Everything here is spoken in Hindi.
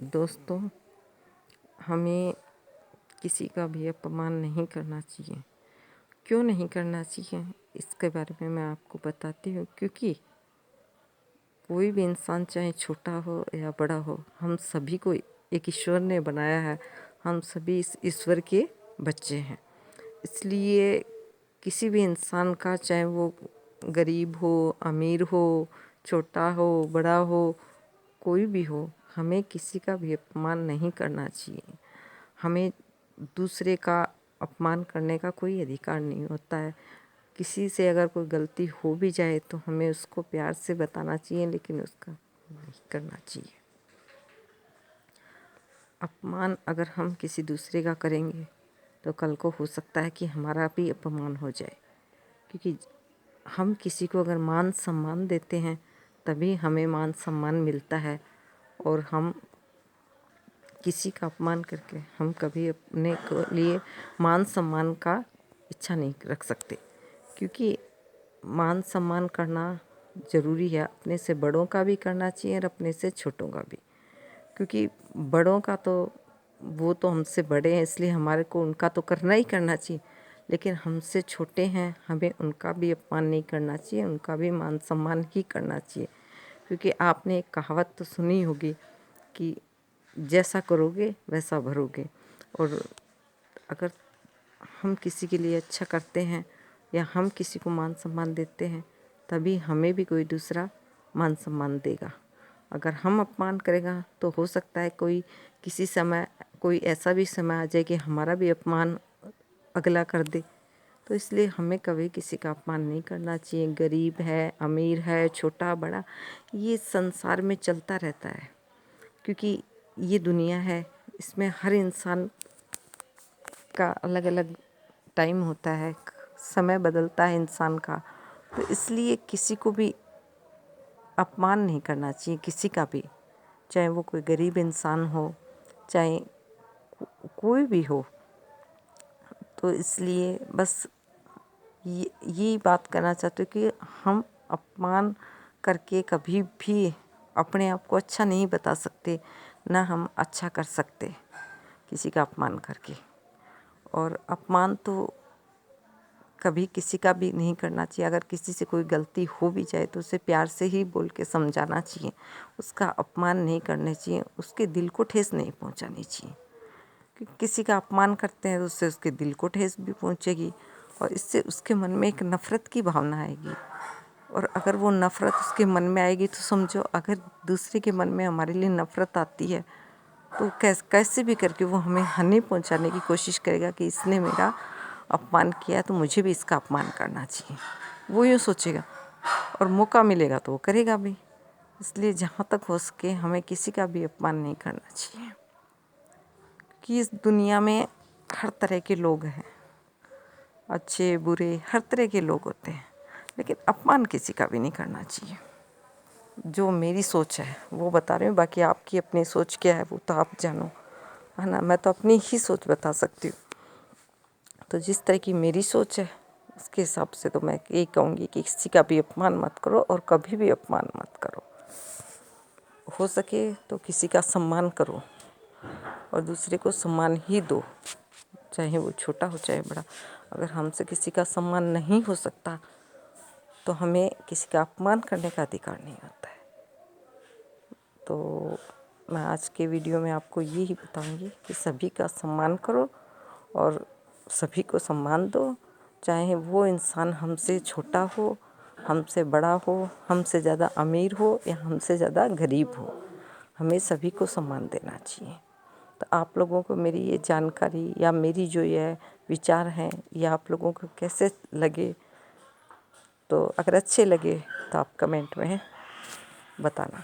दोस्तों, हमें किसी का भी अपमान नहीं करना चाहिए। क्यों नहीं करना चाहिए इसके बारे में मैं आपको बताती हूँ। क्योंकि कोई भी इंसान चाहे छोटा हो या बड़ा हो, हम सभी को एक ईश्वर ने बनाया है। हम सभी इस ईश्वर के बच्चे हैं। इसलिए किसी भी इंसान का, चाहे वो गरीब हो, अमीर हो, छोटा हो, बड़ा हो, कोई भी हो, हमें किसी का भी अपमान नहीं करना चाहिए। हमें दूसरे का अपमान करने का कोई अधिकार नहीं होता है। किसी से अगर कोई गलती हो भी जाए तो हमें उसको प्यार से बताना चाहिए, लेकिन उसका नहीं करना चाहिए। अपमान अगर हम किसी दूसरे का करेंगे तो कल को हो सकता है कि हमारा भी अपमान हो जाए। क्योंकि हम किसी को अगर मान सम्मान देते हैं तभी हमें मान सम्मान मिलता है। और हम किसी का अपमान करके हम कभी अपने लिए मान सम्मान का इच्छा नहीं रख सकते। क्योंकि मान सम्मान करना ज़रूरी है। अपने से बड़ों का भी करना चाहिए और अपने से छोटों का भी। क्योंकि बड़ों का तो वो तो हमसे बड़े हैं, इसलिए हमारे को उनका तो करना ही करना चाहिए। लेकिन हमसे छोटे हैं, हमें उनका भी अपमान नहीं करना चाहिए, उनका भी मान सम्मान ही करना चाहिए। क्योंकि आपने एक कहावत तो सुनी होगी कि जैसा करोगे वैसा भरोगे। और अगर हम किसी के लिए अच्छा करते हैं या हम किसी को मान सम्मान देते हैं तभी हमें भी कोई दूसरा मान सम्मान देगा। अगर हम अपमान करेगा तो हो सकता है किसी समय कोई ऐसा भी समय आ जाए कि हमारा भी अपमान अगला कर दे। तो इसलिए हमें कभी किसी का अपमान नहीं करना चाहिए। गरीब है, अमीर है, छोटा बड़ा, ये संसार में चलता रहता है। क्योंकि ये दुनिया है, इसमें हर इंसान का अलग अलग टाइम होता है, समय बदलता है इंसान का। तो इसलिए किसी को भी अपमान नहीं करना चाहिए, किसी का भी, चाहे वो कोई गरीब इंसान हो, चाहे कोई भी हो। तो इसलिए बस ये बात करना चाहती हूँ कि हम अपमान करके कभी भी अपने आप को अच्छा नहीं बता सकते, ना हम अच्छा कर सकते किसी का अपमान करके। और अपमान तो कभी किसी का भी नहीं करना चाहिए। अगर किसी से कोई गलती हो भी जाए तो उसे प्यार से ही बोल के समझाना चाहिए। उसका अपमान नहीं करना चाहिए, उसके दिल को ठेस नहीं पहुंचानी चाहिए। क्योंकि किसी का अपमान करते हैं तो उससे उसके दिल को ठेस भी पहुंचेगी और इससे उसके मन में एक नफ़रत की भावना आएगी। और अगर वो नफ़रत उसके मन में आएगी तो समझो, अगर दूसरे के मन में हमारे लिए नफ़रत आती है तो कैसे भी करके वो हमें हानि पहुंचाने की कोशिश करेगा कि इसने मेरा अपमान किया तो मुझे भी इसका अपमान करना चाहिए। वो यूँ सोचेगा और मौका मिलेगा तो वो करेगा भी। इसलिए जहाँ तक हो सके हमें किसी का भी अपमान नहीं करना चाहिए। कि इस दुनिया में हर तरह के लोग हैं, अच्छे बुरे हर तरह के लोग होते हैं, लेकिन अपमान किसी का भी नहीं करना चाहिए। जो मेरी सोच है वो बता रही हूँ, बाकी आपकी अपनी सोच क्या है वो तो आप जानो, है ना। मैं तो अपनी ही सोच बता सकती हूँ। तो जिस तरह की मेरी सोच है उसके हिसाब से तो मैं यही कहूँगी कि किसी का भी अपमान मत करो और कभी भी अपमान मत करो। हो सके तो किसी का सम्मान करो और दूसरे को सम्मान ही दो, चाहे वो छोटा हो चाहे बड़ा। अगर हमसे किसी का सम्मान नहीं हो सकता तो हमें किसी का अपमान करने का अधिकार नहीं होता है। तो मैं आज के वीडियो में आपको यही बताऊंगी कि सभी का सम्मान करो और सभी को सम्मान दो, चाहे वो इंसान हमसे छोटा हो, हमसे बड़ा हो, हमसे ज़्यादा अमीर हो या हमसे ज़्यादा गरीब हो, हमें सभी को सम्मान देना चाहिए। तो आप लोगों को मेरी ये जानकारी या मेरी जो ये विचार हैं ये आप लोगों को कैसे लगे, तो अगर अच्छे लगे तो आप कमेंट में बताना।